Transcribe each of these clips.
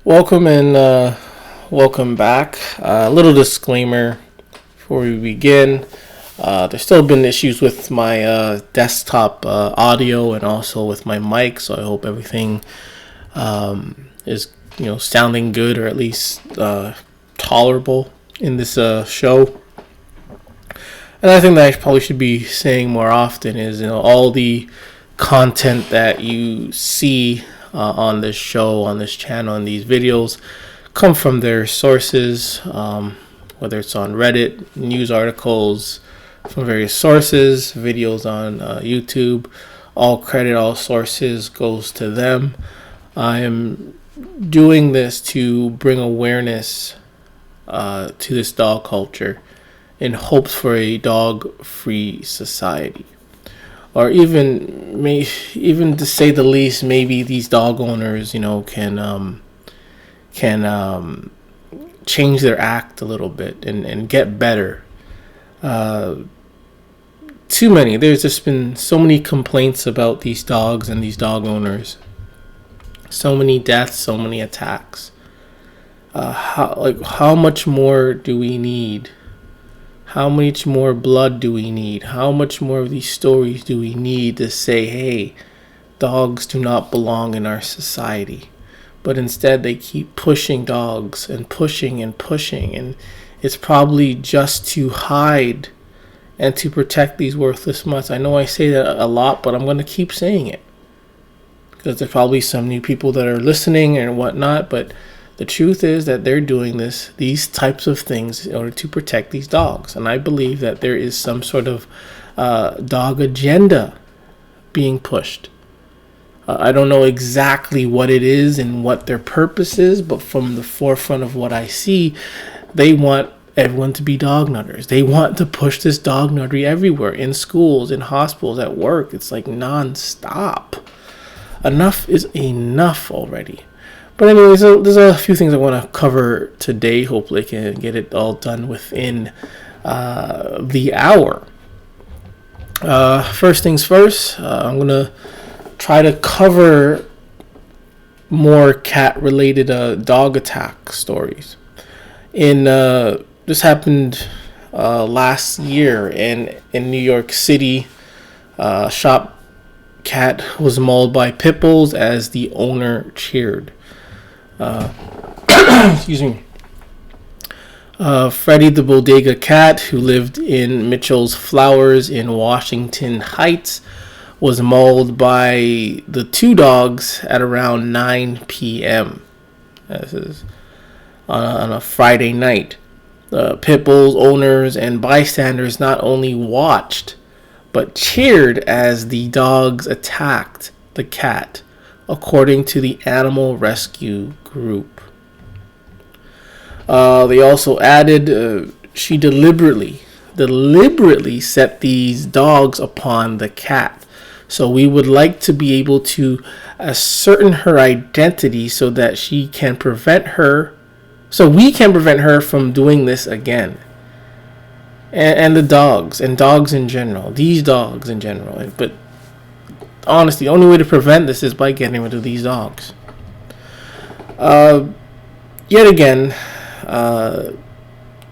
Welcome and welcome back. A little disclaimer before we begin. There's still been issues with my desktop audio and also with my mic, so I hope everything is sounding good or at least tolerable in this show. And I think that I probably should be saying more often is all the content that you see on this show, on this channel, and these videos come from their sources, whether it's on Reddit, news articles from various sources, videos on YouTube. All credit, all sources goes to them. I am doing this to bring awareness to this dog culture in hopes for a dog-free society. Or even to say the least, maybe these dog owners, can change their act a little bit and get better. Too many. There's just been so many complaints about these dogs and these dog owners. So many deaths, so many attacks. How much more do we need? How much more blood do we need? How much more of these stories do we need to say, hey, dogs do not belong in our society? But instead they keep pushing dogs and pushing and pushing. And it's probably just to hide and to protect these worthless mutts. I know I say that a lot, but I'm going to keep saying it. Because there's probably some new people that are listening and whatnot, but the truth is that they're doing these types of things in order to protect these dogs. And I believe that there is some sort of dog agenda being pushed. I don't know exactly what it is and what their purpose is, but from the forefront of what I see, they want everyone to be dog nutters. They want to push this dog nuttery everywhere, in schools, in hospitals, at work. It's like non-stop. Enough is enough already. But anyways, there's a few things I want to cover today. Hopefully I can get it all done within the hour. First things first, I'm going to try to cover more cat-related dog attack stories. This happened last year in New York City. Shop cat was mauled by pit bulls as the owner cheered. Excuse me. Freddie the Bodega cat, who lived in Mitchell's Flowers in Washington Heights, was mauled by the two dogs at around 9 p.m. This is on a Friday night. Pit bulls owners and bystanders not only watched, but cheered as the dogs attacked the cat, according to the animal rescue group. They also added she deliberately set these dogs upon the cat. So we would like to be able to ascertain her identity so that we can prevent her from doing this again. And the dogs and dogs in general, these dogs in general. But honestly, the only way to prevent this is by getting rid of these dogs. Yet again, the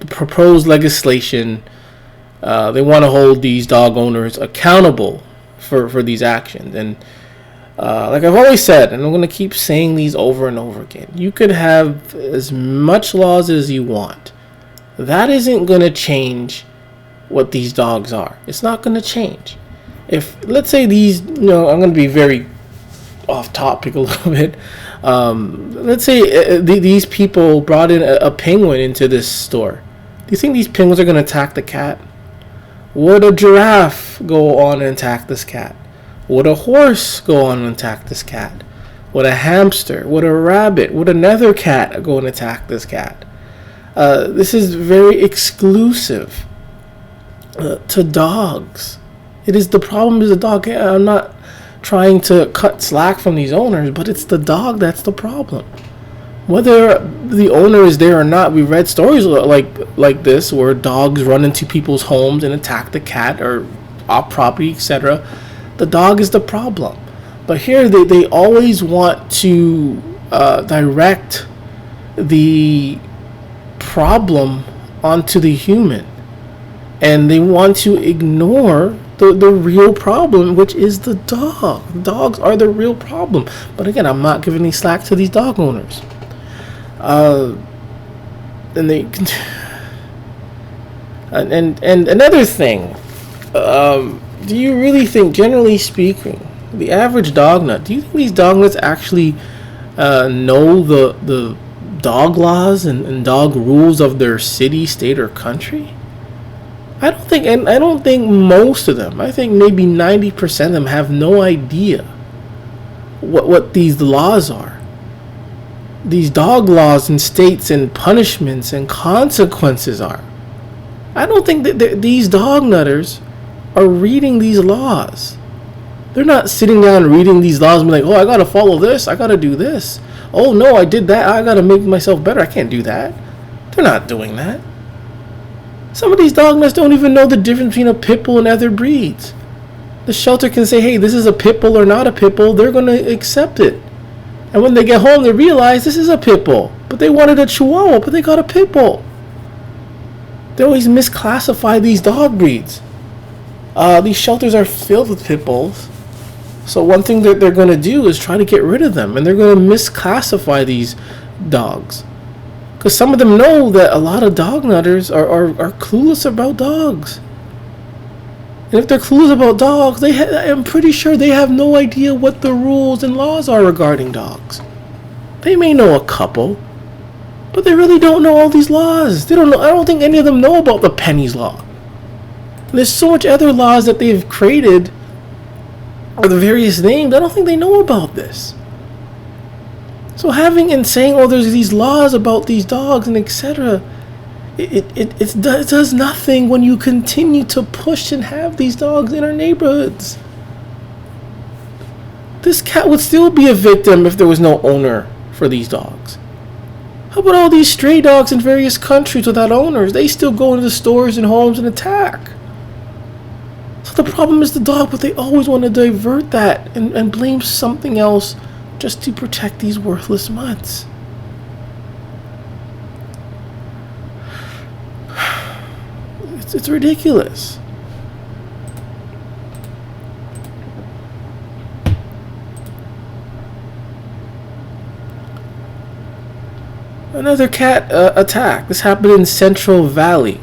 proposed legislation, they want to hold these dog owners accountable for these actions. And like I've always said, and I'm going to keep saying these over and over again, you could have as much laws as you want. That isn't going to change what these dogs are. It's not going to change. If, let's say these, I'm going to be very off topic a little bit. Let's say these people brought in a penguin into this store. Do you think these penguins are going to attack the cat? Would a giraffe go on and attack this cat? Would a horse go on and attack this cat? Would a hamster? Would a rabbit? Would another cat go and attack this cat? This is very exclusive to dogs. The problem is the dog. I'm not trying to cut slack from these owners, but it's the dog that's the problem. Whether the owner is there or not, we read stories like this where dogs run into people's homes and attack the cat or off property, etc. The dog is the problem. But here they always want to direct the problem onto the human, and they want to ignore the real problem, which is the dog. Dogs are the real problem. But again, I'm not giving any slack to these dog owners. And they and another thing, do you really think, generally speaking, the average dog nut, do you think these dog nuts actually know the dog laws and dog rules of their city, state, or country? I don't think most of them. I think maybe 90% of them have no idea what these laws are. These dog laws and states and punishments and consequences are. I don't think that these dog nutters are reading these laws. They're not sitting down reading these laws and be like, oh, I gotta follow this, I gotta do this. Oh no, I did that, I gotta make myself better, I can't do that. They're not doing that. Some of these dog nuts don't even know the difference between a pit bull and other breeds. The shelter can say, hey, this is a pit bull or not a pit bull, they're gonna accept it. And when they get home, they realize this is a pit bull, but they wanted a chihuahua, but they got a pit bull. They always misclassify these dog breeds. These shelters are filled with pit bulls. So one thing that they're going to do is try to get rid of them. And they're going to misclassify these dogs. Because some of them know that a lot of dog nutters are clueless about dogs. And if they're clueless about dogs, I'm pretty sure they have no idea what the rules and laws are regarding dogs. They may know a couple, but they really don't know all these laws. They don't know. I don't think any of them know about the pennies law. There's so much other laws that they've created, or the various names. I don't think they know about this. So having and saying, oh, there's these laws about these dogs and etc. It does nothing when you continue to push and have these dogs in our neighborhoods. This cat would still be a victim if there was no owner for these dogs. How about all these stray dogs in various countries without owners? They still go into the stores and homes and attack. So the problem is the dog, but they always want to divert that and blame something else just to protect these worthless mutts. It's ridiculous. Another cat attack. This happened in Central Valley.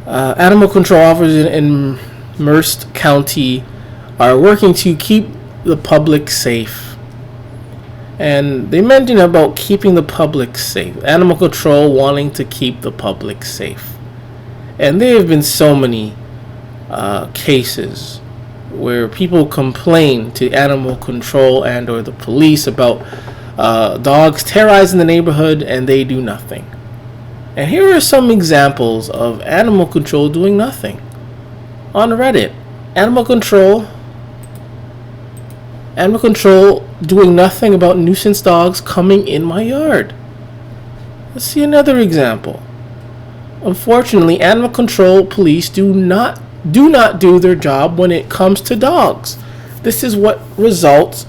Animal control officers in Merced County are working to keep the public safe. And they mentioned about keeping the public safe. Animal control wanting to keep the public safe. And there have been so many cases where people complain to animal control and or the police about dogs terrorizing the neighborhood, and they do nothing. And here are some examples of animal control doing nothing. On Reddit, animal control doing nothing about nuisance dogs coming in my yard. Let's see another example. Unfortunately, animal control police do not do their job when it comes to dogs. This is what results.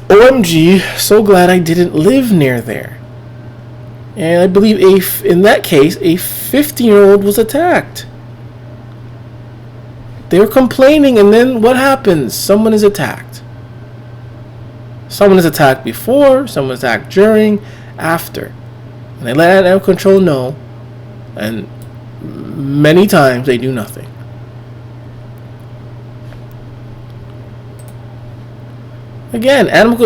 OMG, so glad I didn't live near there. And I believe in that case, a 15-year-old was attacked. They were complaining, and then what happens? Someone is attacked. Someone is attacked before, someone is attacked during, after. And they let animal control know, and many times they do nothing. Again, animal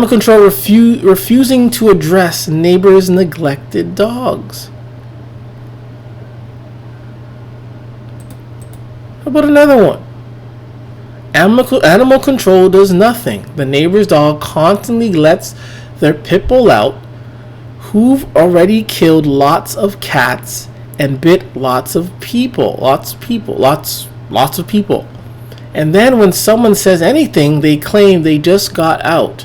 control refusing to address neighbors' neglected dogs. How about another one? Animal control does nothing. The neighbor's dog constantly lets their pit bull out, who've already killed lots of cats and bit lots of people. Lots of people. And then when someone says anything, they claim they just got out.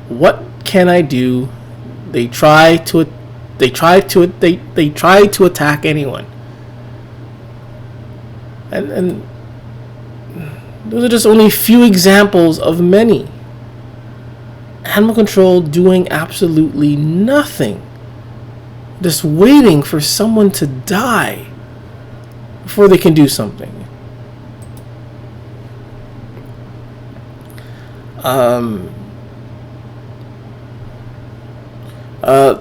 What can I do? They try to attack anyone. And Those are just only a few examples of many. Animal control doing absolutely nothing. Just waiting for someone to die before they can do something.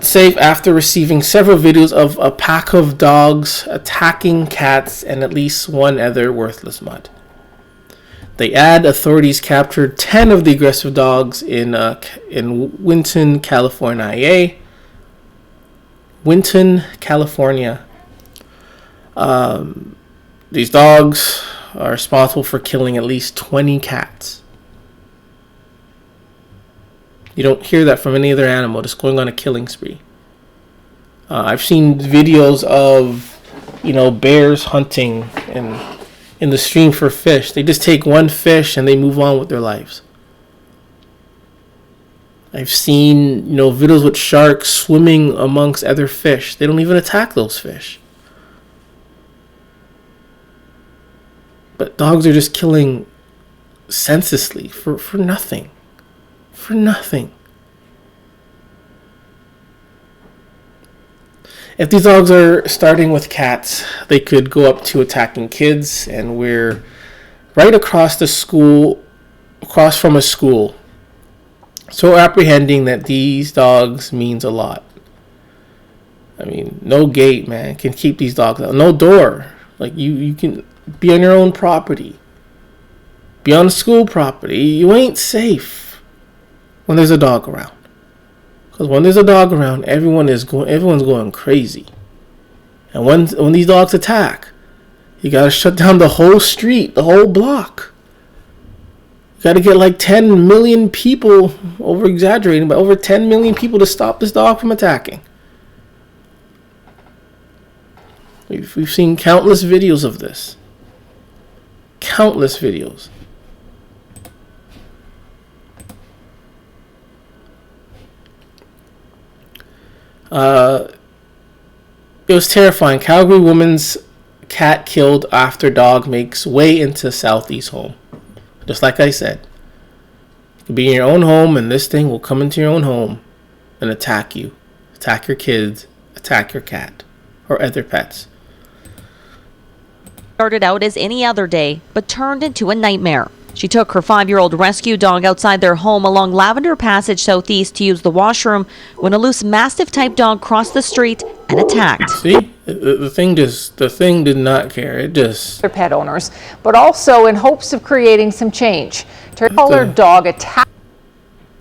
Safe after receiving several videos of a pack of dogs attacking cats and at least one other worthless mutt. They add authorities captured 10 of the aggressive dogs in Winton, California. Winton, California. These dogs are responsible for killing at least 20 cats. You don't hear that from any other animal just going on a killing spree. I've seen videos of, bears hunting in the stream for fish. They just take one fish and they move on with their lives. I've seen, videos with sharks swimming amongst other fish. They don't even attack those fish. But dogs are just killing senselessly for nothing. For nothing. If these dogs are starting with cats, they could go up to attacking kids, and we're right across from a school. So apprehending that these dogs means a lot. I mean, no gate, man, can keep these dogs out. No door. Like, you can be on your own property. Be on school property. You ain't safe when there's a dog around. Because when there's a dog around, everyone's going crazy. And when these dogs attack, you gotta shut down the whole street, the whole block. You gotta get like 10 million people, over exaggerating, but over 10 million people to stop this dog from attacking. We've seen countless videos of this. Countless videos. It was terrifying. Calgary woman's cat killed after dog makes way into Southeast home. Just like I said. You can be in your own home and this thing will come into your own home and attack you. Attack your kids. Attack your cat. Or other pets. Started out as any other day, but turned into a nightmare. She took her 5-year-old rescue dog outside their home along Lavender Passage Southeast to use the washroom when a loose Mastiff-type dog crossed the street and attacked. See? The thing did not care. It just... Their pet owners, but also in hopes of creating some change. Her dog attacked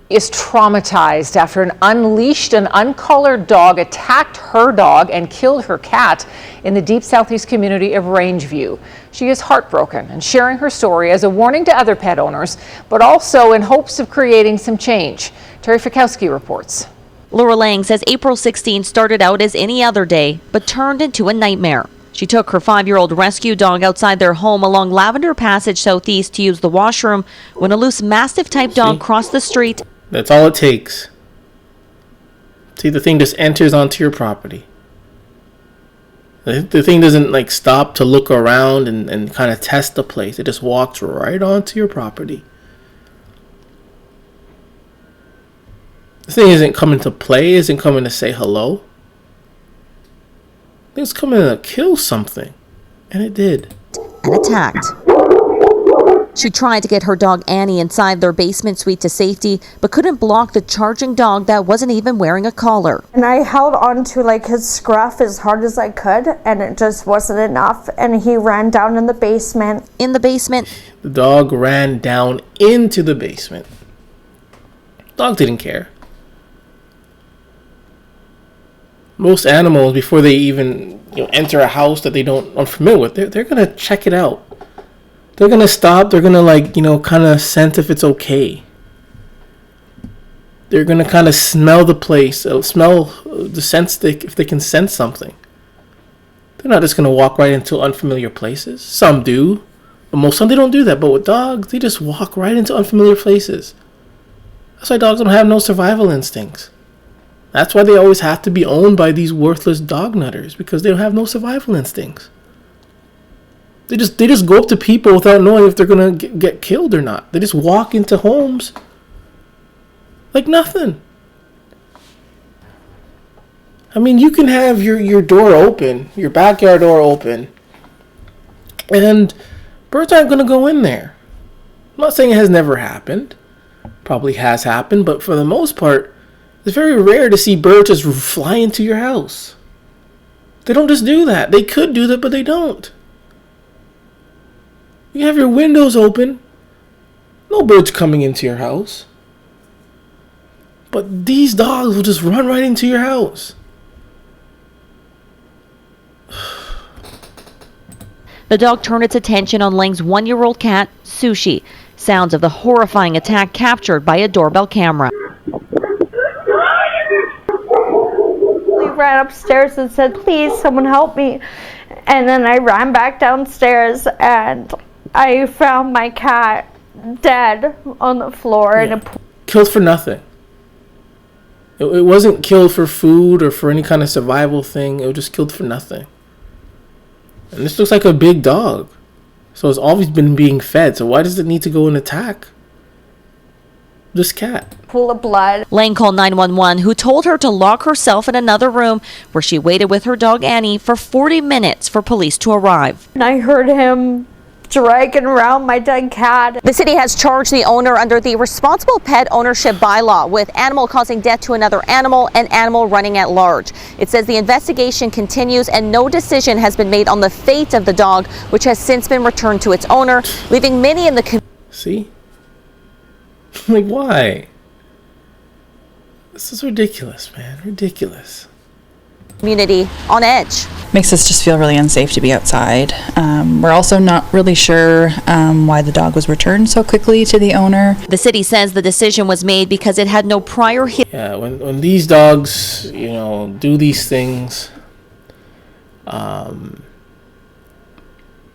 is traumatized after an unleashed and uncolored dog attacked her dog and killed her cat in the deep southeast community of Rangeview. She is heartbroken and sharing her story as a warning to other pet owners, but also in hopes of creating some change. Terry Fikowski reports. Laura Lang says April 16 started out as any other day, but turned into a nightmare. She took her 5-year-old rescue dog outside their home along Lavender Passage Southeast to use the washroom when a loose Mastiff-type dog crossed the street. That's all it takes. See, the thing just enters onto your property. The thing doesn't stop to look around and kind of test the place. It just walks right onto your property. The thing isn't coming to play, isn't coming to say hello. It's coming to kill something. And it did. And attacked. She tried to get her dog Annie inside their basement suite to safety, but couldn't block the charging dog that wasn't even wearing a collar. And I held on to his scruff as hard as I could, and it just wasn't enough. And he ran down in the basement. In the basement? The dog ran down into the basement. Dog didn't care. Most animals, before they even enter a house that they aren't familiar with, they're gonna check it out. They're gonna stop. They're gonna kind of sense if it's okay. They're gonna kind of smell the place, smell the sense if they can sense something. They're not just gonna walk right into unfamiliar places. Some do, but some they don't do that. But with dogs, they just walk right into unfamiliar places. That's why dogs don't have no survival instincts. That's why they always have to be owned by these worthless dog nutters, because they don't have no survival instincts. They just go up to people without knowing if they're gonna get killed or not. They just walk into homes like nothing. I mean, you can have your door open, your backyard door open, and birds aren't gonna go in there. I'm not saying it has never happened. Probably has happened, but for the most part, it's very rare to see birds just fly into your house. They don't just do that. They could do that, but they don't. You have your windows open. No birds coming into your house. But these dogs will just run right into your house. The dog turned its attention on Lang's 1-year-old cat, Sushi. Sounds of the horrifying attack captured by a doorbell camera. We ran upstairs and said, please, someone help me. And then I ran back downstairs and I found my cat dead on the floor. Yeah. Killed for nothing. It wasn't killed for food or for any kind of survival thing. It was just killed for nothing. And this looks like a big dog. So it's always been being fed. So why does it need to go and attack this cat? Pool of blood. Lang called 911, who told her to lock herself in another room where she waited with her dog Annie for 40 minutes for police to arrive. And I heard him dragging around my dead cat. The city has charged the owner under the responsible pet ownership bylaw with animal causing death to another animal and animal running at large. It says the investigation continues and no decision has been made on the fate of the dog, which has since been returned to its owner, leaving many in the community. See? Like, why? This is ridiculous, man. Ridiculous. Community on edge. Makes us just feel really unsafe to be outside. We're also not really sure why the dog was returned so quickly to the owner. The city says the decision was made because it had no prior history. Yeah, when these dogs, do these things,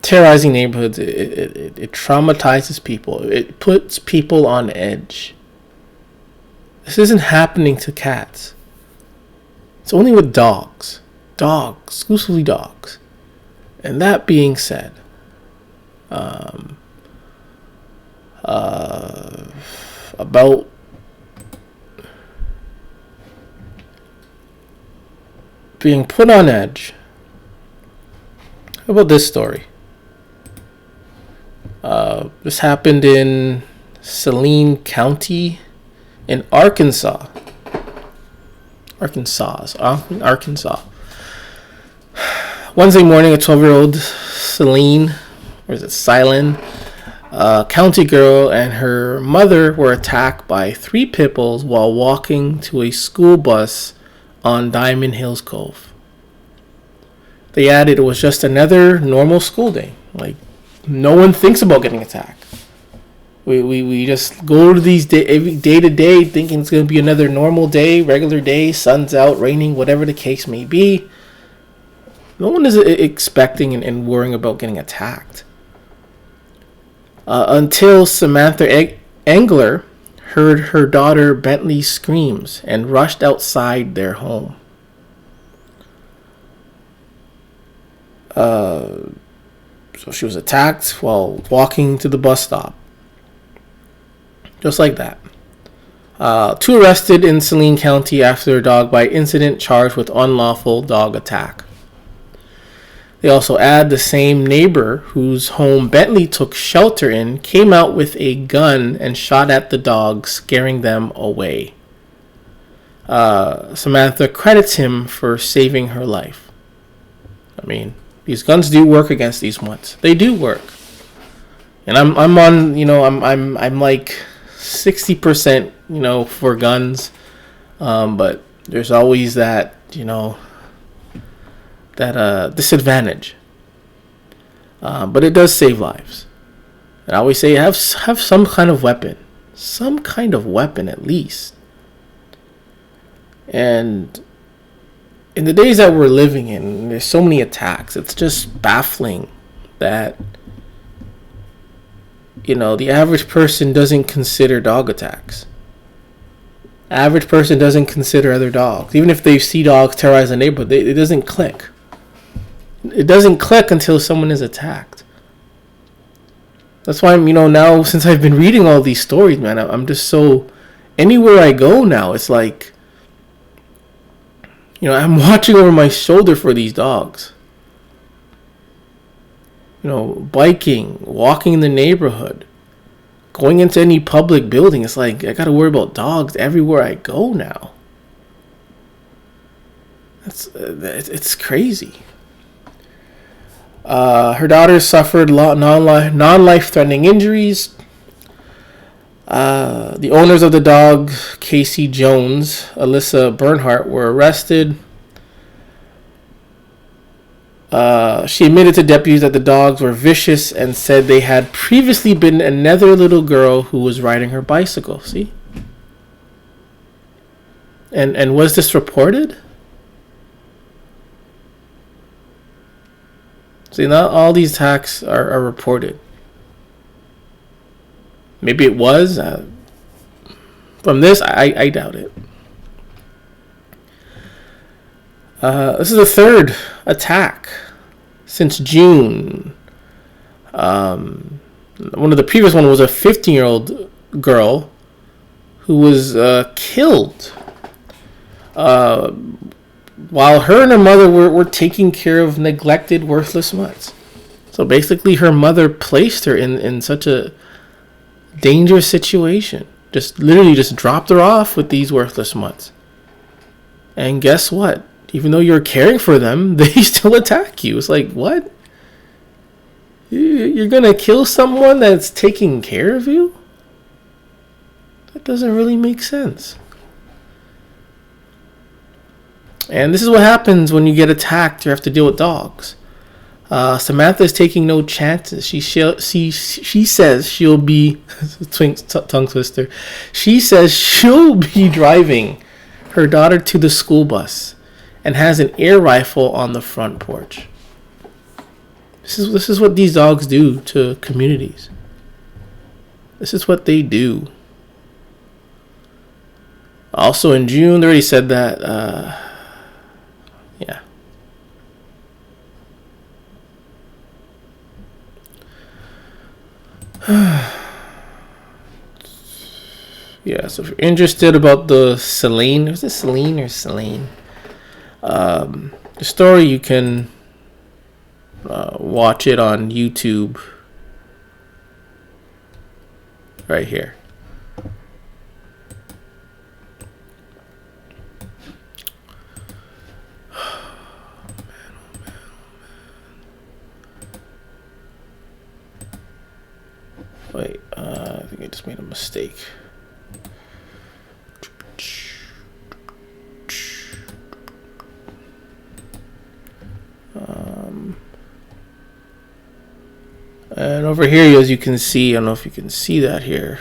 terrorizing neighborhoods, it traumatizes people. It puts people on edge. This isn't happening to cats. It's only with dogs. Dogs, exclusively dogs. And that being said, about being put on edge, how about this story? This happened in Saline County in Arkansas. Arkansas. Wednesday morning, a 12-year-old Celine, county girl and her mother were attacked by 3 pit bulls while walking to a school bus on Diamond Hills Cove. They added it was just another normal school day. Like, no one thinks about getting attacked. We just go to these day to day thinking it's going to be another normal day, regular day, sun's out, raining, whatever the case may be. No one is expecting and worrying about getting attacked. Until Samantha Engler heard her daughter Bentley's screams and rushed outside their home. So she was attacked while walking to the bus stop. Just like that. 2 arrested in Saline County after a dog bite incident charged with unlawful dog attack. They also add the same neighbor whose home Bentley took shelter in came out with a gun and shot at the dogs, scaring them away. Samantha credits him for saving her life. I mean, these guns do work against these ones. They do work. And I'm on, I'm like 60%, for guns. But there's always that, that disadvantage. But it does save lives. And I always say have some kind of weapon. Some kind of weapon at least. And in the days that we're living in, there's so many attacks. It's just baffling that the average person doesn't consider dog attacks. Average person doesn't consider other dogs. Even if they see dogs terrorize a neighborhood, it doesn't click. It doesn't click until someone is attacked. That's why I'm, now since I've been reading all these stories, man, I'm just so, anywhere I go now, it's like, I'm watching over my shoulder for these dogs. Biking, walking in the neighborhood, going into any public building. It's like I gotta worry about dogs everywhere I go now. It's crazy. Her daughter suffered non-life-threatening injuries. The owners of the dog, Casey Jones, Alyssa Bernhardt, were arrested. She admitted to deputies that the dogs were vicious and said they had previously bitten another little girl who was riding her bicycle. See? And was this reported? See, not all these attacks are reported. Maybe it was. From this, I doubt it. This is the third attack since June. One of the previous one was a 15-year-old girl who was killed while her and her mother were taking care of neglected, worthless mutts. So basically, her mother placed her in such a dangerous situation. Literally just dropped her off with these worthless mutts. And guess what? Even though you're caring for them, they still attack you. It's like, what? You're gonna kill someone that's taking care of you? That doesn't really make sense. And this is what happens when you get attacked. You have to deal with dogs. Samantha is taking no chances. She says she'll be tongue twister. She says she'll be driving her daughter to the school bus and has an air rifle on the front porch. This is what these dogs do to communities. This is what they do. Also in June, they already said that. Yeah. Yeah, so if you're interested about the Celine, is it Celine or Selene? The story, you can watch it on YouTube right here. Wait, I think I just made a mistake. And over here, as you can see, I don't know if you can see that here.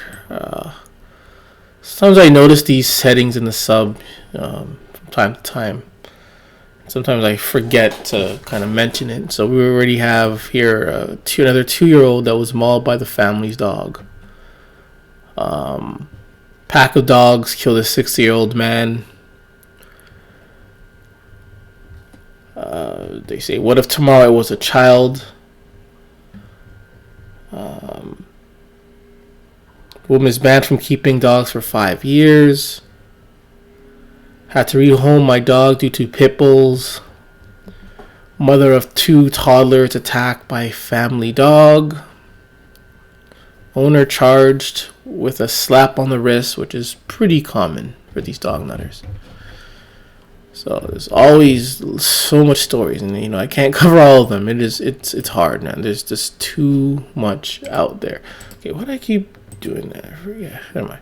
Sometimes I notice these settings in the sub from time to time. Sometimes I forget to kind of mention it. So we already have here another 2-year-old that was mauled by the family's dog. Pack of dogs killed a 60-year-old man. They say, what if tomorrow it was a child? Woman is banned from keeping dogs for 5 years. Had to rehome my dog due to pit bulls. Mother of 2 toddlers attacked by family dog. Owner charged with a slap on the wrist, which is pretty common for these dog nutters. So there's always so much stories, and I can't cover all of them. It's hard, man. There's just too much out there. Okay, why do I keep doing that? Yeah, never mind.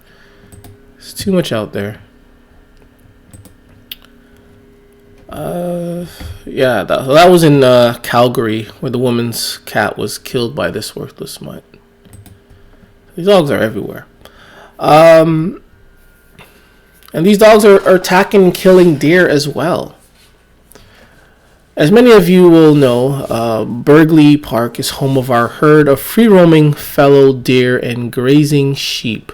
There's too much out there. Yeah, that was in Calgary, where the woman's cat was killed by this worthless mutt. These dogs are everywhere. And these dogs are attacking and killing deer as well. As many of you will know, Burgley Park is home of our herd of free-roaming fallow deer and grazing sheep.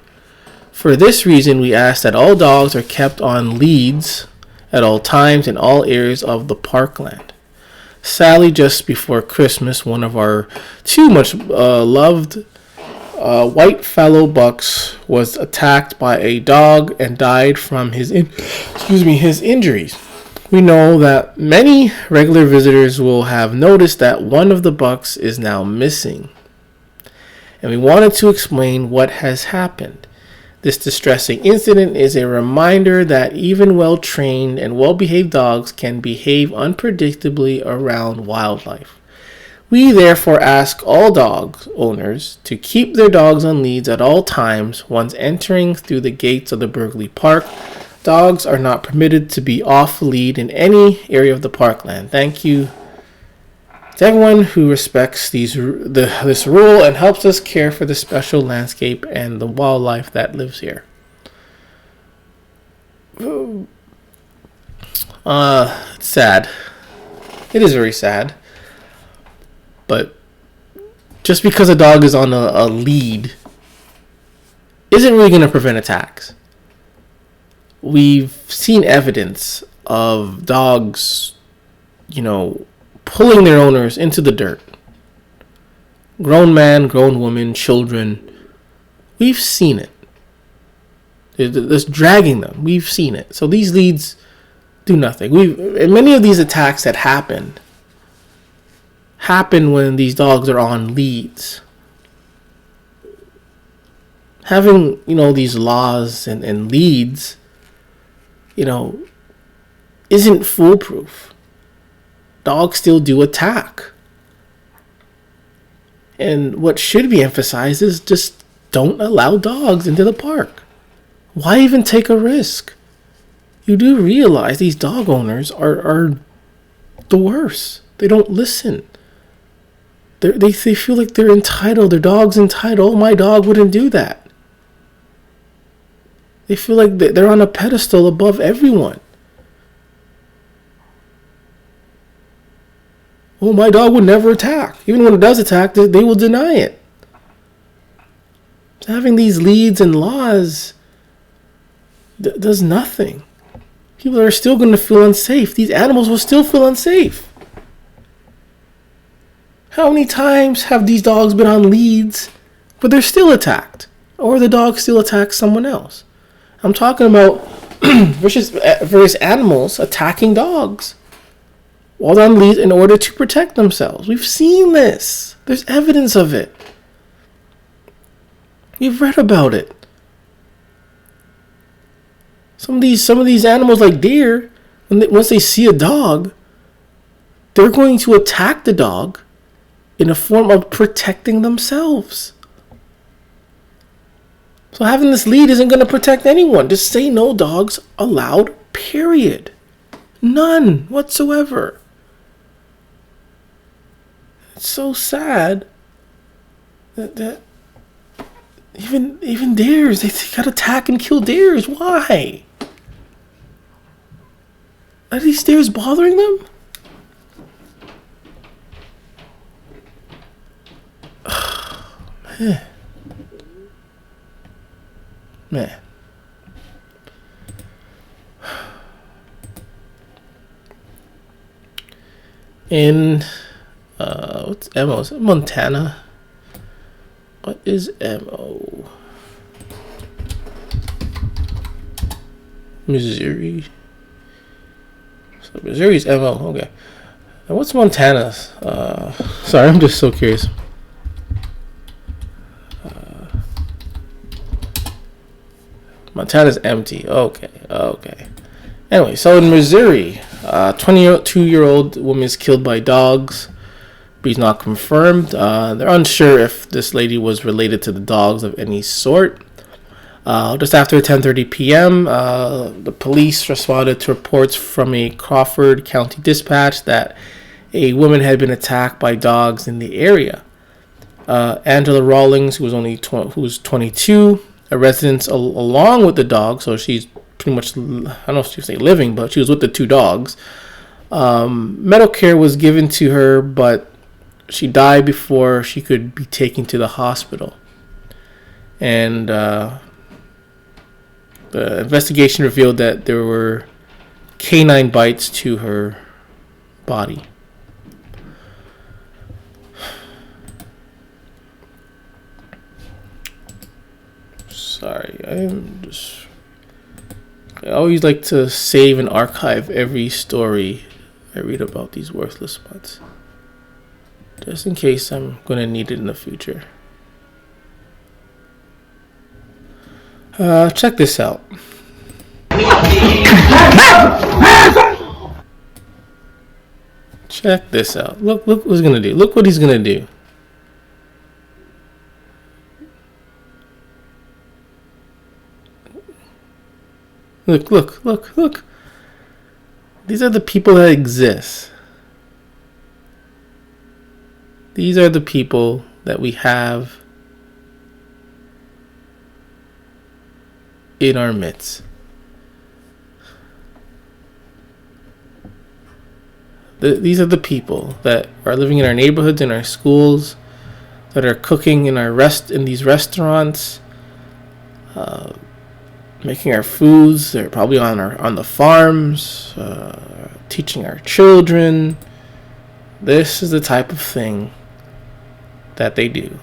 For this reason, we ask that all dogs are kept on leads at all times in all areas of the parkland. Sadly, just before Christmas, one of our too much loved A white fellow bucks was attacked by a dog and died from his injuries. We know that many regular visitors will have noticed that one of the bucks is now missing. And we wanted to explain what has happened. This distressing incident is a reminder that even well-trained and well-behaved dogs can behave unpredictably around wildlife. We therefore ask all dog owners to keep their dogs on leads at all times once entering through the gates of the Burghley Park. Dogs are not permitted to be off lead in any area of the parkland. Thank you to everyone who respects this rule and helps us care for the special landscape and the wildlife that lives here. It's sad. It is very sad. But just because a dog is on a lead isn't really going to prevent attacks. We've seen evidence of dogs, pulling their owners into the dirt. Grown man, grown woman, children. We've seen it. It's dragging them. We've seen it. So these leads do nothing. And many of these attacks that happen when these dogs are on leads. Having, these laws and leads, isn't foolproof. Dogs still do attack. And what should be emphasized is just don't allow dogs into the park. Why even take a risk? You do realize these dog owners are the worst. They don't listen. They feel like they're entitled. Their dog's entitled. Oh, my dog wouldn't do that. They feel like they're on a pedestal above everyone. Oh, my dog would never attack. Even when it does attack, they will deny it. So having these leads and laws does nothing. People are still going to feel unsafe. These animals will still feel unsafe. How many times have these dogs been on leads, but they're still attacked? Or the dog still attacks someone else? I'm talking about various animals attacking dogs while they're on leads in order to protect themselves. We've seen this. There's evidence of it. We've read about it. Some of these animals, like deer, once they see a dog, they're going to attack the dog in a form of protecting themselves. So having this lead isn't going to protect anyone. Just say no dogs allowed, period. None whatsoever. It's so sad that even deers, they got to attack and kill deers. Why? Are these deers bothering them? Man. In what's MO? Is it Montana? What is MO? Missouri. So Missouri's MO. Okay. And what's Montana's? Sorry, I'm just so curious. Montana's empty. Okay. Anyway, so in Missouri, 22-year-old woman is killed by dogs, but he's not confirmed. They're unsure if this lady was related to the dogs of any sort. Just after 10:30 p.m., the police responded to reports from a Crawford County dispatch that a woman had been attacked by dogs in the area. Angela Rawlings, who was 22, a resident along with the dog, so she's pretty much, I don't know if she was living, but she was with the two dogs. Medical care was given to her, but she died before she could be taken to the hospital. And the investigation revealed that there were canine bites to her body. Sorry, I always like to save and archive every story I read about these worthless mutts, just in case I'm gonna need it in the future. Check this out. Check this out. Look what he's gonna do. Look what he's gonna do. Look. These are the people that exist. These are the people that we have in our midst. These are the people that are living in our neighborhoods, in our schools, that are cooking in these restaurants, making our foods. They're probably on the farms, teaching our children. This is the type of thing that they do.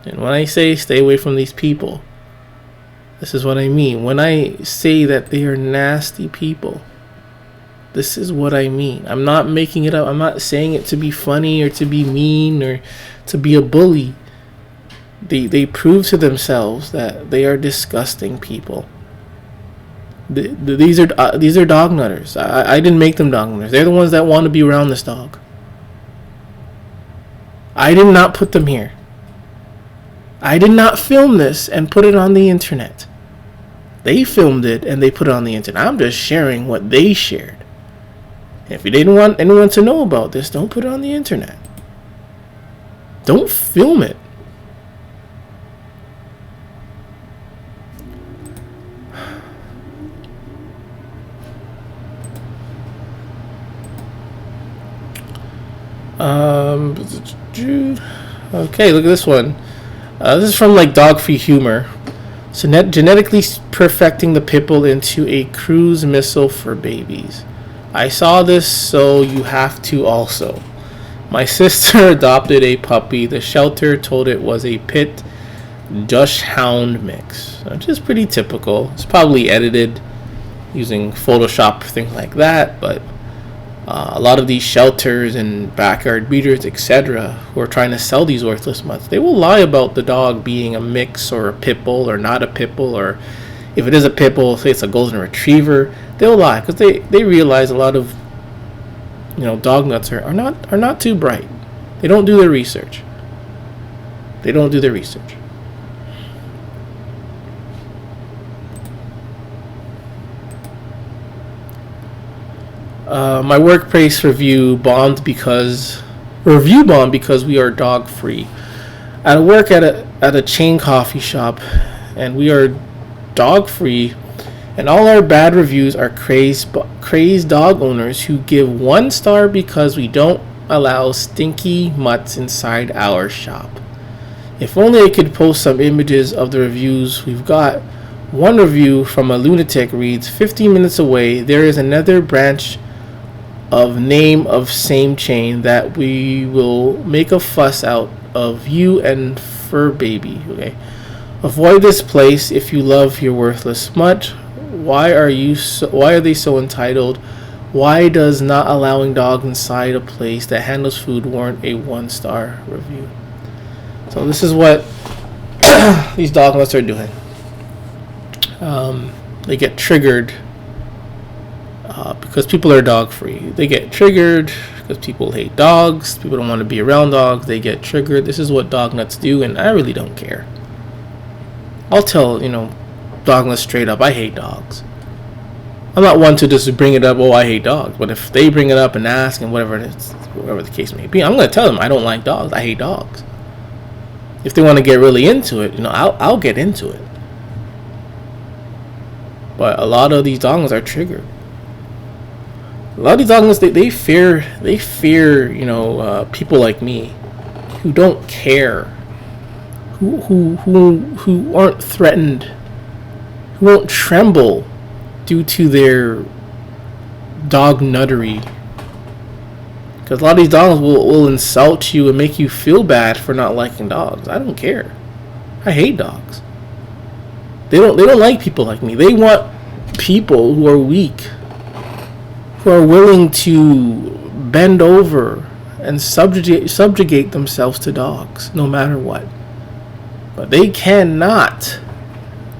And when I say stay away from these people, this is what I mean. When I say that they are nasty people, this is what I mean. I'm not making it up. I'm not saying it to be funny or to be mean or to be a bully. They prove to themselves that they are disgusting people. These are dog nutters. I didn't make them dog nutters. They're the ones that want to be around this dog. I did not put them here. I did not film this and put it on the internet. They filmed it and they put it on the internet. I'm just sharing what they shared. If you didn't want anyone to know about this, don't put it on the internet. Don't film it. Okay, look at this one. This is from like Dog Free Humor. So genetically perfecting the pit bull into a cruise missile for babies. I saw this, so you have to also. My sister adopted a puppy. The shelter told it was a pit Dutch hound mix, which is pretty typical. It's probably edited using Photoshop, things like that, but a lot of these shelters and backyard breeders, etc., who are trying to sell these worthless mutts, they will lie about the dog being a mix or a pit bull or not a pit bull, or if it is a pit bull, say it's a golden retriever, they'll lie because they realize a lot of dog nuts are not too bright. They don't do their research. My workplace review bombed because we are dog free. I work at a chain coffee shop, and we are dog free, and all our bad reviews are crazed dog owners who give 1 star because we don't allow stinky mutts inside our shop. If only I could post some images of the reviews we've got. One review from a lunatic reads, 15 minutes away, there is another branch of name of same chain that we will make a fuss out of you and fur baby. Okay, avoid this place if you love your worthless mutt. Why are they so entitled? Why does not allowing dogs inside a place that handles food warrant a 1-star review? So this is what these dog nuts are doing. They get triggered because people are dog free. They get triggered because people hate dogs. People don't want to be around dogs. They get triggered. This is what dog nuts do, and I really don't care. I'll tell dog nuts straight up, I hate dogs. I'm not one to just bring it up, oh, I hate dogs. But if they bring it up and ask and whatever the case may be, I'm going to tell them I don't like dogs. I hate dogs. If they want to get really into it, I'll get into it. But a lot of these dogs are triggered. A lot of these dogs, they fear people like me who don't care, who aren't threatened, who won't tremble due to their dog nuttery. Because a lot of these dogs will insult you and make you feel bad for not liking dogs. I don't care. I hate dogs. They don't like people like me. They want people who are weak, who are willing to bend over and subjugate themselves to dogs, no matter what. But they cannot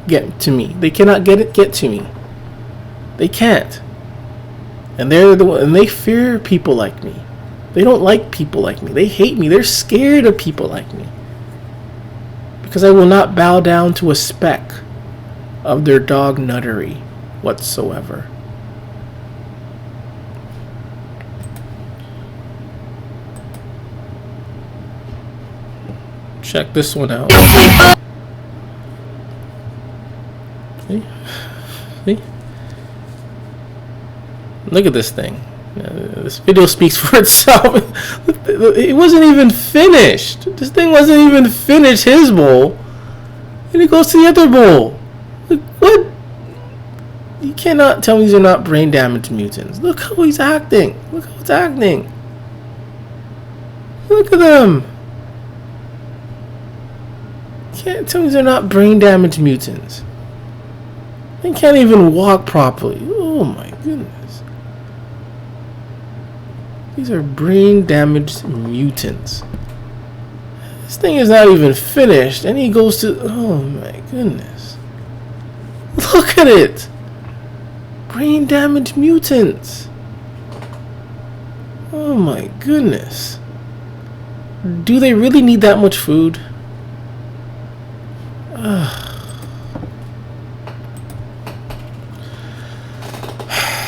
get to me. They cannot get to me. They can't. And they fear people like me. They don't like people like me. They hate me. They're scared of people like me. Because I will not bow down to a speck of their dog nuttery whatsoever. Check this one out. See? See? Look at this thing. This video speaks for itself. It wasn't even finished. This thing wasn't even finished, his bowl. And he goes to the other bowl. Like, what? You cannot tell me these are not brain damaged mutants. Look how he's acting. Look how it's acting. Look at them. You can't tell me these are not brain damaged mutants. They can't even walk properly. Oh my goodness. These are brain damaged mutants. This thing is not even finished, and he goes to. Oh my goodness. Look at it! Brain damaged mutants. Oh my goodness. Do they really need that much food?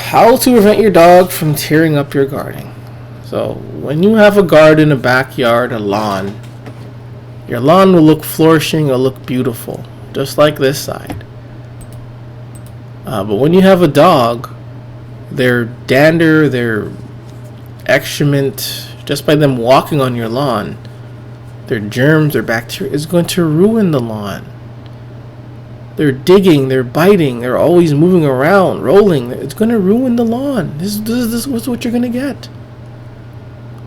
How to prevent your dog from tearing up your garden. So, when you have a garden, a backyard, a lawn, your lawn will look flourishing, it'll look beautiful, just like this side. But when you have a dog, their dander, their excrement, just by them walking on your lawn, their germs, their bacteria, is going to ruin the lawn. They're digging, they're biting, they're always moving around, rolling. It's going to ruin the lawn. This is what you're going to get.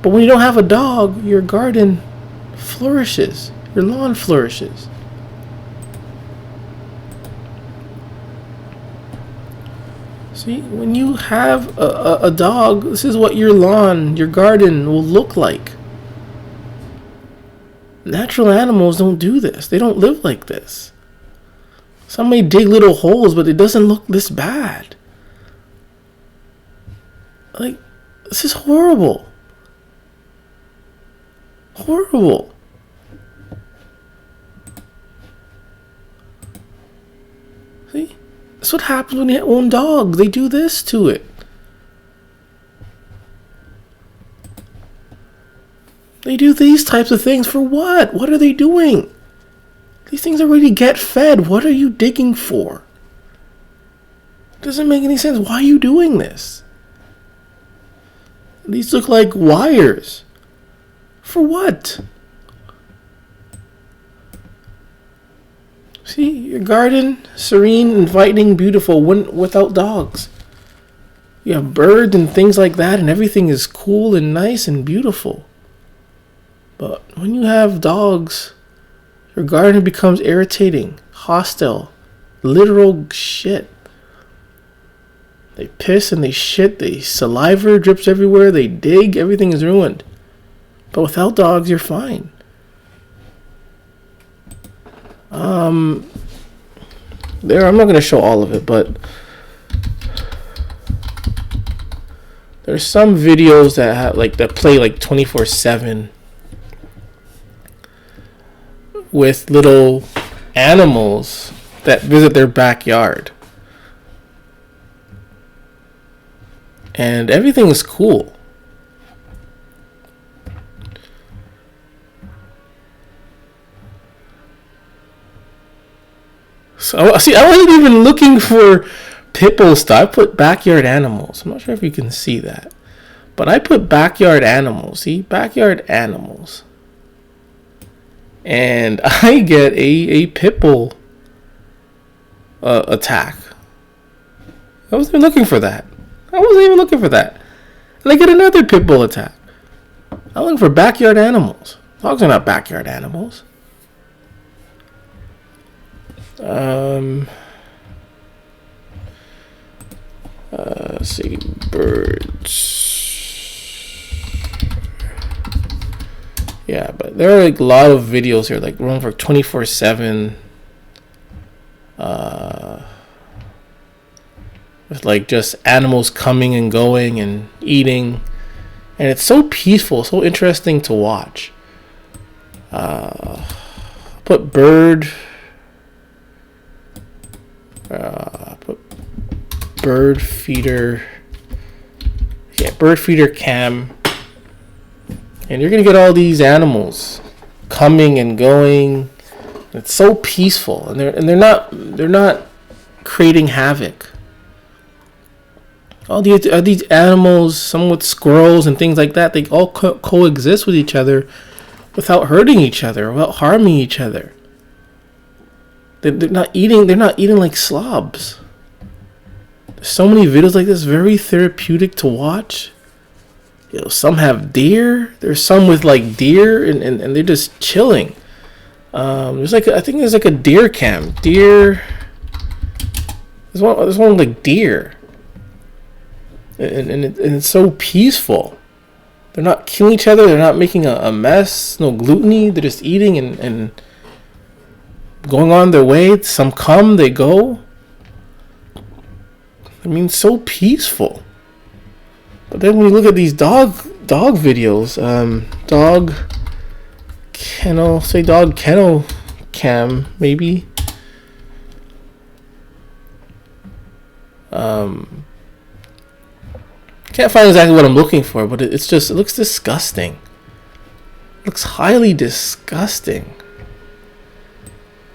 But when you don't have a dog, your garden flourishes. Your lawn flourishes. See, when you have a dog, this is what your lawn, your garden will look like. Natural animals don't do this. They don't live like this. Some may dig little holes, but it doesn't look this bad. Like, this is horrible. Horrible. See? That's what happens when you own dogs. They do this to it. They do these types of things for what? What are they doing? These things already get fed. What are you digging for? It doesn't make any sense. Why are you doing this? These look like wires. For what? See, your garden, serene, inviting, beautiful, without dogs. You have birds and things like that, and everything is cool and nice and beautiful. But when you have dogs, your garden becomes irritating, hostile, literal shit. They piss and they shit, they saliva drips everywhere, they dig, everything is ruined. But without dogs, you're fine. There, I'm not going to show all of it, but there's some videos that have, that play 24/7 with little animals that visit their backyard. And everything is cool. So, see, I wasn't even looking for pit bull stuff. I put backyard animals. I'm not sure if you can see that. But I put backyard animals. See? Backyard animals. And I get a pit bull attack. I wasn't even looking for that. And I get another pit bull attack. I'm looking for backyard animals. Dogs are not backyard animals. Let's see, birds. Yeah, but there are like a lot of videos here, like running for 24/7. With like just animals coming and going and eating, and it's so peaceful, so interesting to watch. Put bird. Put bird feeder. Yeah, bird feeder cam. And you're gonna get all these animals coming and going. It's so peaceful, and they're not creating havoc. All these animals, some with squirrels and things like that, they all coexist with each other without hurting each other, without harming each other. They're not eating. They're not eating like slobs. There's so many videos like this, very therapeutic to watch. You know, some have deer. There's some with like deer, and they're just chilling. There's like I think there's like a deer cam. Deer. There's one like deer. And it's so peaceful. They're not killing each other. They're not making a mess. No gluttony. They're just eating and going on their way. Some come, they go. I mean, so peaceful. But then when you look at these dog videos, dog kennel cam maybe. Can't find exactly what I'm looking for, but it looks disgusting. It looks highly disgusting.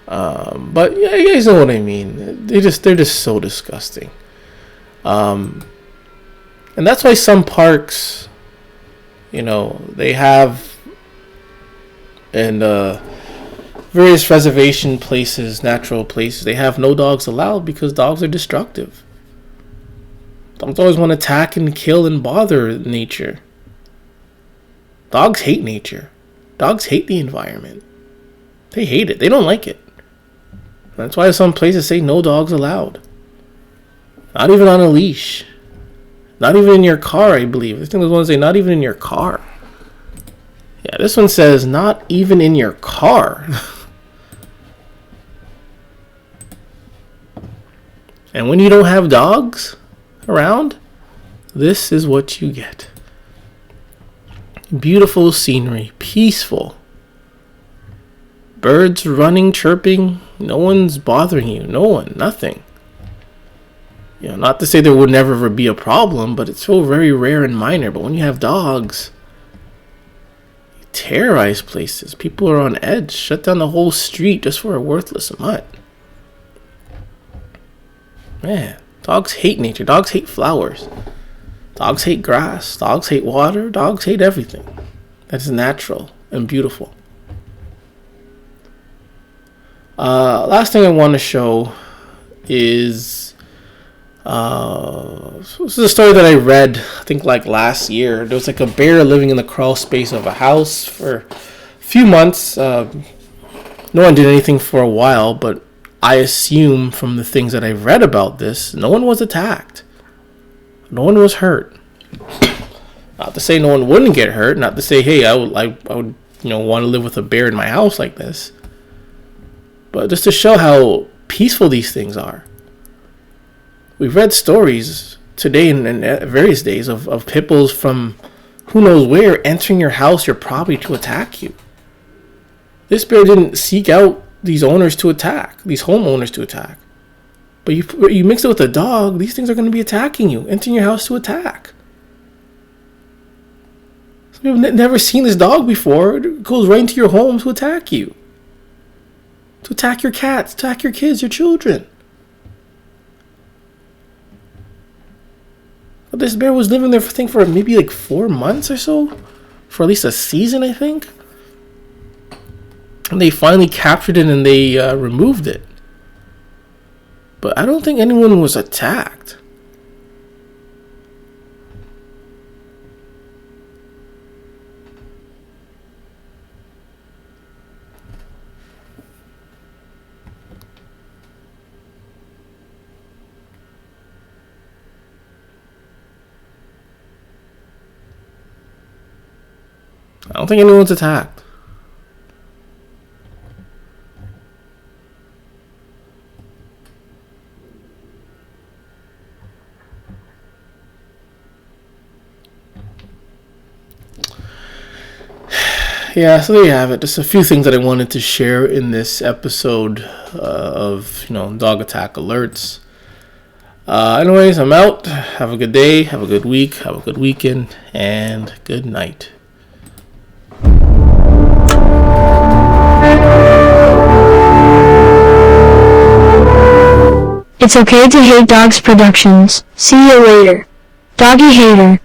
But yeah, you guys know what I mean. They're just so disgusting. And that's why some parks, you know, they have and various reservation places, natural places, they have no dogs allowed because dogs are destructive. Dogs always want to attack and kill and bother nature. Dogs hate nature. Dogs hate the environment. They hate it. They don't like it. That's why some places say no dogs allowed. Not even on a leash. Not even in your car, I believe. I think there's one say not even in your car. Yeah, this one says not even in your car. And when you don't have dogs around, this is what you get. Beautiful scenery, peaceful. Birds running, chirping. No one's bothering you. No one, nothing. You know, not to say there would never be a problem, but it's so very rare and minor. But when you have dogs, you terrorize places. People are on edge. Shut down the whole street just for a worthless mutt. Man, dogs hate nature. Dogs hate flowers. Dogs hate grass. Dogs hate water. Dogs hate everything that is natural and beautiful. Last thing I want to show is this is a story that I read, I think like last year. There was like a bear living in the crawl space of a house for a few months. No one did anything for a while, but I assume from the things that I've read about this, no one was attacked. No one was hurt. Not to say no one wouldn't get hurt. Not to say, hey, I would want to live with a bear in my house like this. But just to show how peaceful these things are. We've read stories today and various days of pit bulls from who knows where entering your house, your property to attack you. This bear didn't seek out these owners to attack, these homeowners to attack. But you mix it with a dog, these things are going to be attacking you, entering your house to attack. Some people have never seen this dog before. It goes right into your home to attack you. To attack your cats, attack your kids, your children. But this bear was living there, for maybe like 4 months or so. For at least a season, I think. And they finally captured it and they removed it. But I don't think anyone was attacked. I don't think anyone's attacked. Yeah, so there you have it. Just a few things that I wanted to share in this episode of, dog attack alerts. Anyways, I'm out. Have a good day. Have a good week. Have a good weekend. And good night. It's okay to hate dogs productions. See you later. Doggy hater.